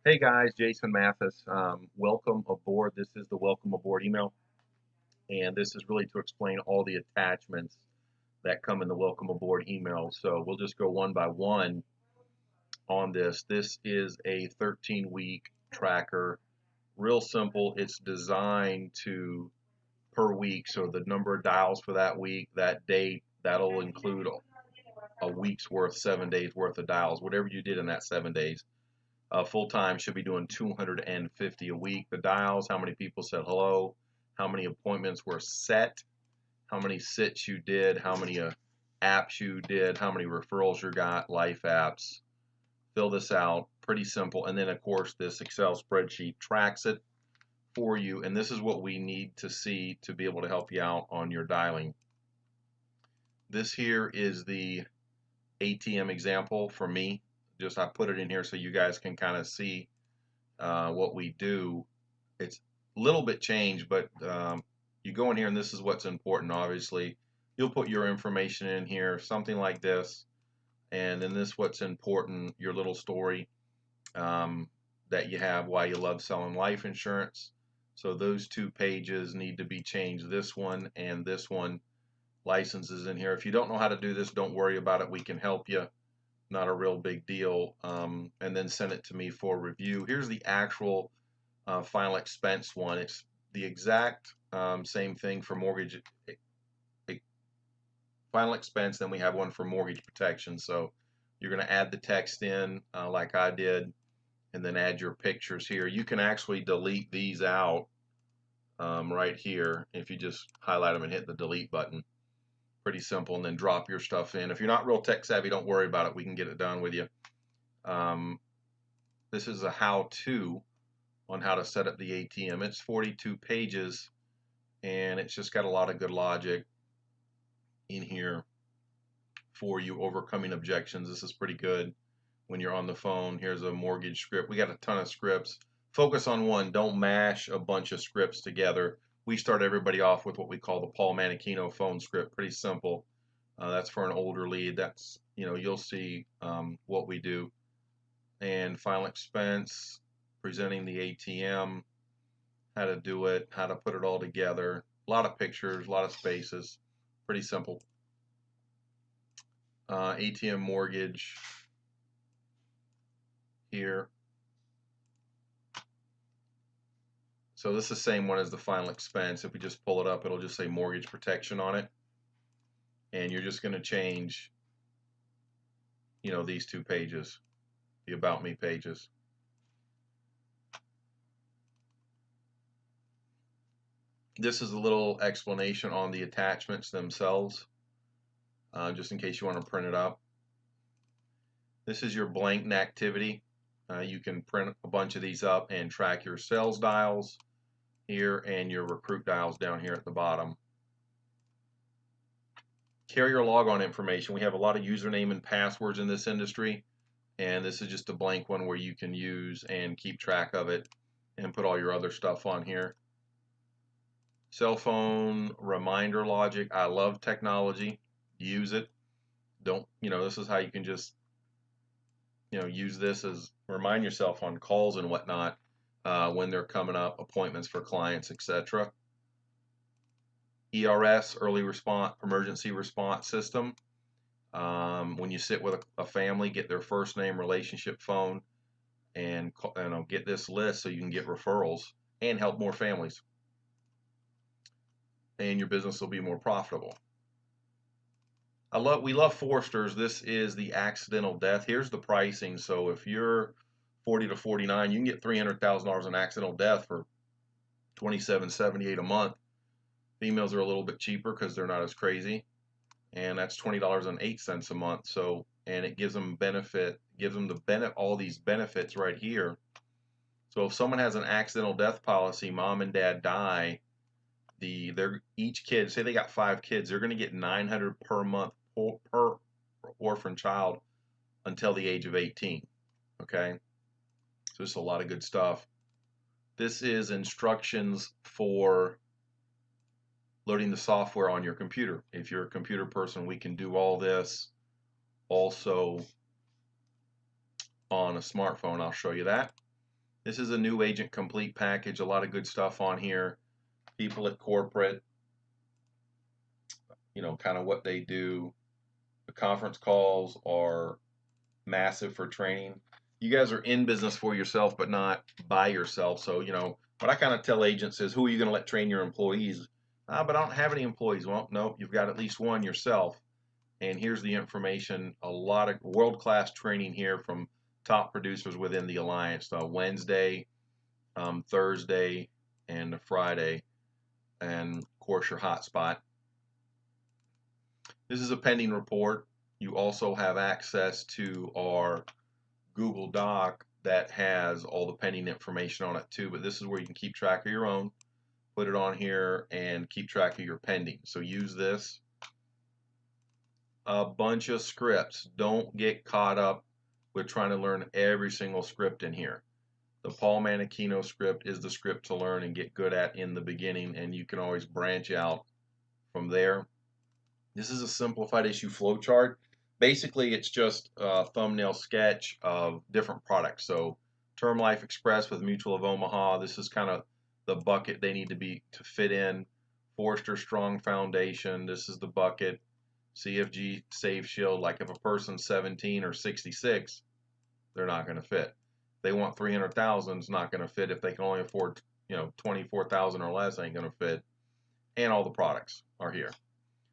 Hey guys, Jason Mathis. Welcome aboard. This is the welcome aboard email, and this is really to explain all the attachments that come in the welcome aboard email. So we'll just go one by one on this. This is a 13-week tracker, real simple. It's designed to per week, so the number of dials for that week, that date, that'll include a week's worth, 7 days worth of dials, whatever you did in that 7 days. Full time should be doing 250 a week. The dials, how many people said hello, how many appointments were set, how many sits you did, how many apps you did, how many referrals you got, life apps. Fill this out, pretty simple. And then, of course, this Excel spreadsheet tracks it for you. And this is what we need to see to be able to help you out on your dialing. This here is the ATM example for me. Just I put it in here so you guys can kind of see what we do. It's a little bit changed, but you go in here and this is what's important. Obviously, you'll put your information in here, something like this, and then this what's important, your little story that you have, why you love selling life insurance. So those two pages need to be changed. This one and this one, licenses in here. If you don't know how to do this, don't worry about it. We can help you. Not a real big deal. And then send it to me for review. Here's the actual final expense one. It's the exact same thing for mortgage final expense. Then we have one for mortgage protection. So you're going to add the text in like I did, and then add your pictures here. You can actually delete these out right here if you just highlight them and hit the delete button. Pretty simple, and then drop your stuff in. If you're not real tech savvy, don't worry about it. We can get it done with you. This is a how-to on how to set up the ATM. It's 42 pages, and it's just got a lot of good logic in here for you, overcoming objections. This is pretty good when you're on the phone. Here's a mortgage script. We got a ton of scripts. Focus on one. Don't mash a bunch of scripts together. We start everybody off with what we call the Paul Manichino phone script. Pretty simple. That's for an older lead. That's, you'll see what we do. And final expense, presenting the ATM, how to do it, how to put it all together. A lot of pictures, a lot of spaces. Pretty simple. ATM mortgage here. So this is the same one as the final expense. If we just pull it up, it'll just say mortgage protection on it. And you're just going to change, these two pages, the About Me pages. This is a little explanation on the attachments themselves, just in case you want to print it up. This is your blank activity. You can print a bunch of these up and track your sales dials here and your recruit dials down here at the bottom. Carrier log-on information. We have a lot of username and passwords in this industry, and this is just a blank one where you can use and keep track of it and put all your other stuff on here. Cell phone reminder logic. I love technology. Use it. Don't, this is how you can just, use this as remind yourself on calls and whatnot when they're coming up, appointments for clients, etc. ERS, early response, emergency response system. When you sit with a family, get their first name, relationship, phone, and get this list so you can get referrals and help more families. And your business will be more profitable. We love Foresters. This is the accidental death. Here's the pricing. So if you're 40 to 49, you can get $300,000 in accidental death for $27.78 a month. Females are a little bit cheaper because they're not as crazy, and that's $20.08 a month. So, and it gives them all these benefits right here. So if someone has an accidental death policy, mom and dad die, each kid, say they got 5 kids, they're going to get $900 per month per orphan child until the age of 18. Okay, so this is a lot of good stuff. This is instructions for loading the software on your computer. If you're a computer person, we can do all this also on a smartphone. I'll show you that. This is a new agent complete package. A lot of good stuff on here. People at corporate, kind of what they do. The conference calls are massive for training. You guys are in business for yourself, but not by yourself. So, what I kind of tell agents is, who are you going to let train your employees? But I don't have any employees. Well, no, you've got at least one yourself. And here's the information. A lot of world-class training here from top producers within the Alliance. Wednesday, Thursday, and Friday. And, of course, your hotspot. This is a pending report. You also have access to our Google Doc that has all the pending information on it too, but this is where you can keep track of your own, put it on here, and keep track of your pending. So use this. A bunch of scripts. Don't get caught up with trying to learn every single script in here. The Paul Manichino script is the script to learn and get good at in the beginning, and you can always branch out from there. This is a simplified issue flowchart. Basically, it's just a thumbnail sketch of different products. So Term Life Express with Mutual of Omaha, this is kind of the bucket they need to fit in. Forester Strong Foundation, this is the bucket. CFG Save Shield, like if a person's 17 or 66, they're not going to fit. If they want 300,000, it's not going to fit. If they can only afford 24,000 or less, ain't going to fit. And all the products are here.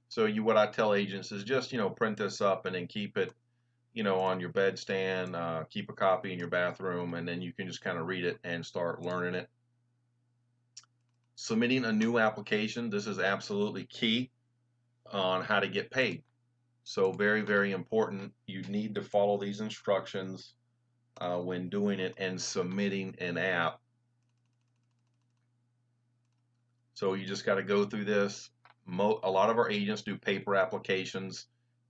So what I tell agents is just, print this up and then keep it, on your bedstand, keep a copy in your bathroom, and then you can just kind of read it and start learning it. Submitting a new application, this is absolutely key on how to get paid. So very, very important. You need to follow these instructions when doing it and submitting an app. So you just got to go through this. A lot of our agents do paper applications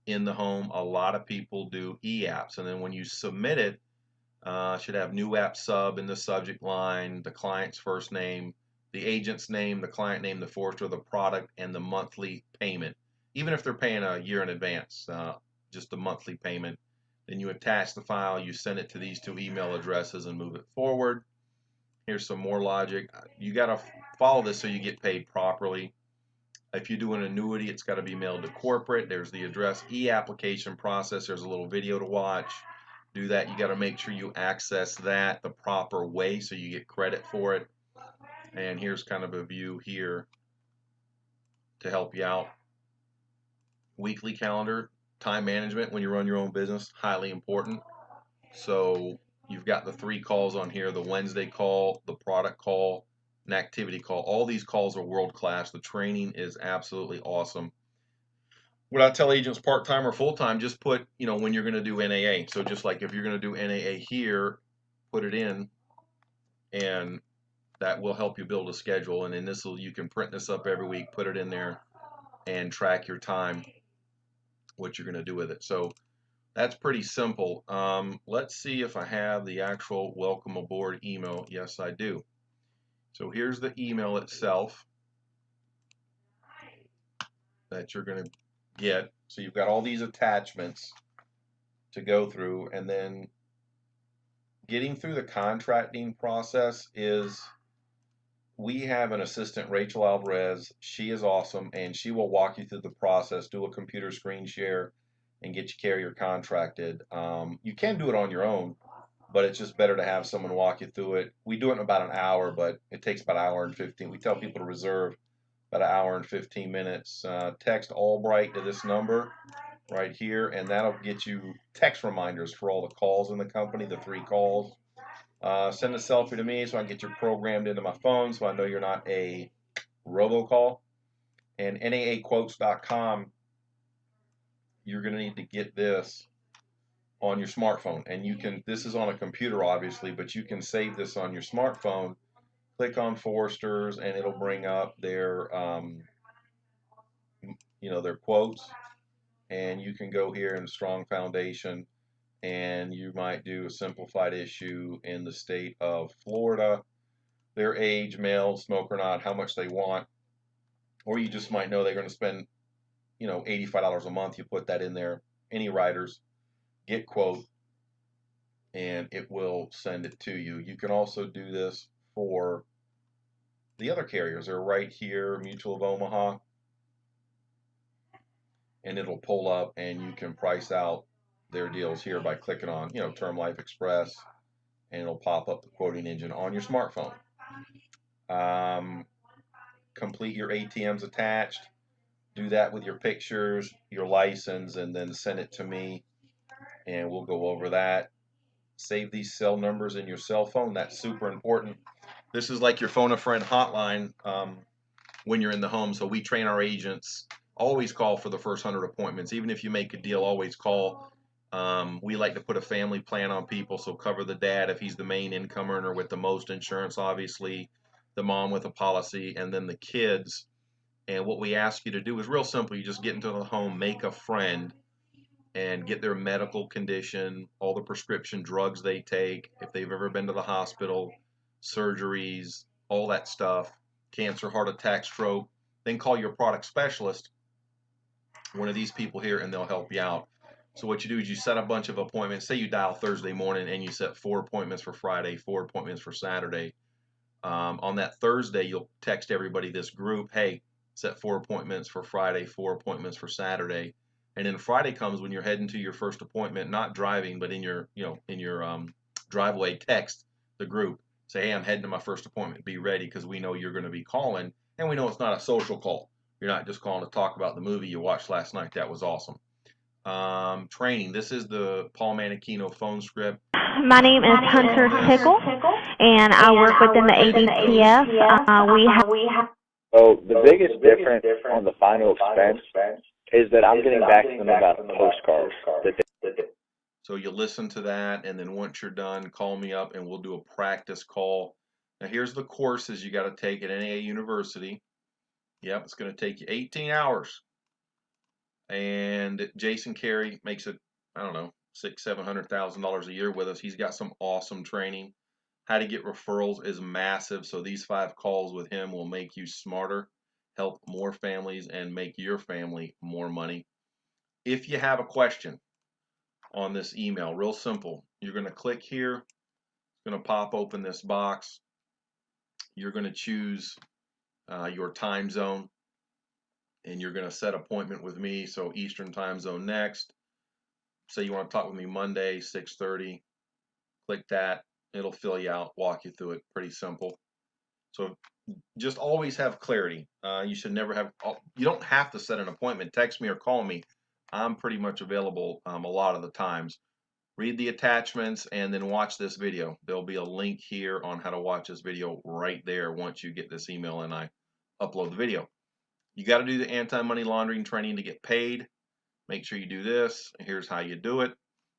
in the home. A lot of people do e-apps, and then when you submit it, should have new app sub in the subject line, the client's first name, the agent's name, the client name, the forester, the product, and the monthly payment. Even if they're paying a year in advance, just the monthly payment. Then you attach the file, you send it to these two email addresses and move it forward. Here's some more logic. You got to follow this so you get paid properly. If you do an annuity, it's got to be mailed to corporate. There's the address e-application process. There's a little video to watch. Do that. You got to make sure you access that the proper way so you get credit for it. And here's kind of a view here to help you out. Weekly calendar, time management when you run your own business, highly important. So you've got the 3 calls on here, the Wednesday call, the product call, an activity call. All these calls are world class. The training is absolutely awesome. What I tell agents, part-time or full-time, just put, when you're going to do NAA. So just like if you're going to do NAA here, put it in, and that will help you build a schedule. And then you can print this up every week, put it in there, and track your time, what you're going to do with it. So that's pretty simple. Let's see if I have the actual welcome aboard email. Yes, I do. So here's the email itself that you're going to get. So you've got all these attachments to go through, and then getting through the contracting process is, we have an assistant, Rachel Alvarez. She is awesome, and she will walk you through the process, do a computer screen share, and get you carrier contracted. You can do it on your own, but it's just better to have someone walk you through it. We do it in about an hour, but it takes about an hour and 15. We tell people to reserve about an hour and 15 minutes. Text Albright to this number right here, and that'll get you text reminders for all the calls in the company, the 3 calls. Send a selfie to me so I can get you programmed into my phone so I know you're not a robocall. And NAAquotes.com, you're going to need to get this on your smartphone, and this is on a computer obviously, but you can save this on your smartphone. Click on Foresters and it'll bring up their their quotes, and you can go here in Strong Foundation, and you might do a simplified issue in the state of Florida, their age, male, smoke or not, how much they want, or you just might know they're going to spend $85 a month. You put that in there, any riders, get quote, and it will send it to you. You can also do this for the other carriers. They're right here, Mutual of Omaha, and it'll pull up and you can price out their deals here by clicking on, Term Life Express, and it'll pop up the quoting engine on your smartphone. Complete your ATMs attached. Do that with your pictures, your license, and then send it to me, and we'll go over that. Save these cell numbers in your cell phone. That's super important. This is like your phone a friend hotline when you're in the home. So we train our agents, always call for the first 100 appointments. Even if you make a deal, always call. We like to put a family plan on people, so cover the dad if he's the main income earner with the most insurance, obviously, the mom with a policy, and then the kids. And what we ask you to do is real simple. You just get into the home, make a friend, and get their medical condition, all the prescription drugs they take, if they've ever been to the hospital, surgeries, all that stuff, cancer, heart attack, stroke. Then call your product specialist, one of these people here, and they'll help you out. So what you do is you set a bunch of appointments. Say you dial Thursday morning and you set 4 appointments for Friday, 4 appointments for Saturday. On that Thursday, you'll text everybody this group, hey, set 4 appointments for Friday, 4 appointments for Saturday. And then Friday comes when you're heading to your first appointment, not driving, but in your, driveway, text the group. Say, hey, I'm heading to my first appointment. Be ready, because we know you're going to be calling, and we know it's not a social call. You're not just calling to talk about the movie you watched last night. That was awesome. Training. This is the Paul Manichino phone script. My name is Hunter Tickle, and I work within the ADTF. We have. So the biggest difference on the final expense is that I'm getting back to them about postcards. So you listen to that, and then once you're done, call me up and we'll do a practice call. Now here's the courses you got to take at NAA University. Yep, it's going to take you 18 hours. And Jason Carey makes it, I don't know, $600,000-$700,000 a year with us. He's got some awesome training. How to get referrals is massive. So these 5 calls with him will make you smarter, help more families, and make your family more money. If you have a question on this email, real simple. You're going to click here. It's going to pop open this box. You're going to choose your time zone, and you're going to set appointment with me. So Eastern time zone next. Say you want to talk with me Monday, 6:30. Click that. It'll fill you out, walk you through it. Pretty simple. So just always have clarity. You should never have, you don't have to set an appointment. Text me or call me. I'm pretty much available a lot of the times. Read the attachments and then watch this video. There'll be a link here on how to watch this video right there once you get this email and I upload the video. You got to do the anti-money laundering training to get paid. Make sure you do this. Here's how you do it.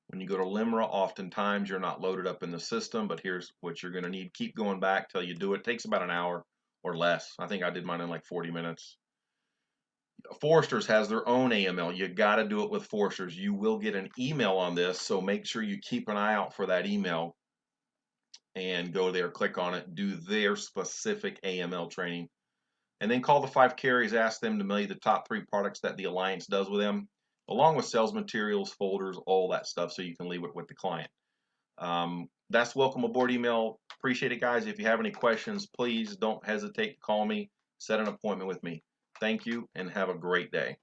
When you go to LIMRA, oftentimes you're not loaded up in the system, but here's what you're going to need. Keep going back till you do it. It takes about an hour or less. I think I did mine in like 40 minutes. Foresters has their own AML. You got to do it with Foresters. You will get an email on this, so make sure you keep an eye out for that email and go there, click on it, do their specific AML training, and then call the 5 carriers, ask them to mail you the top 3 products that the Alliance does with them, along with sales materials, folders, all that stuff, so you can leave it with the client. That's welcome aboard email. Appreciate it, guys. If you have any questions, please don't hesitate to call me. Set an appointment with me. Thank you, and have a great day.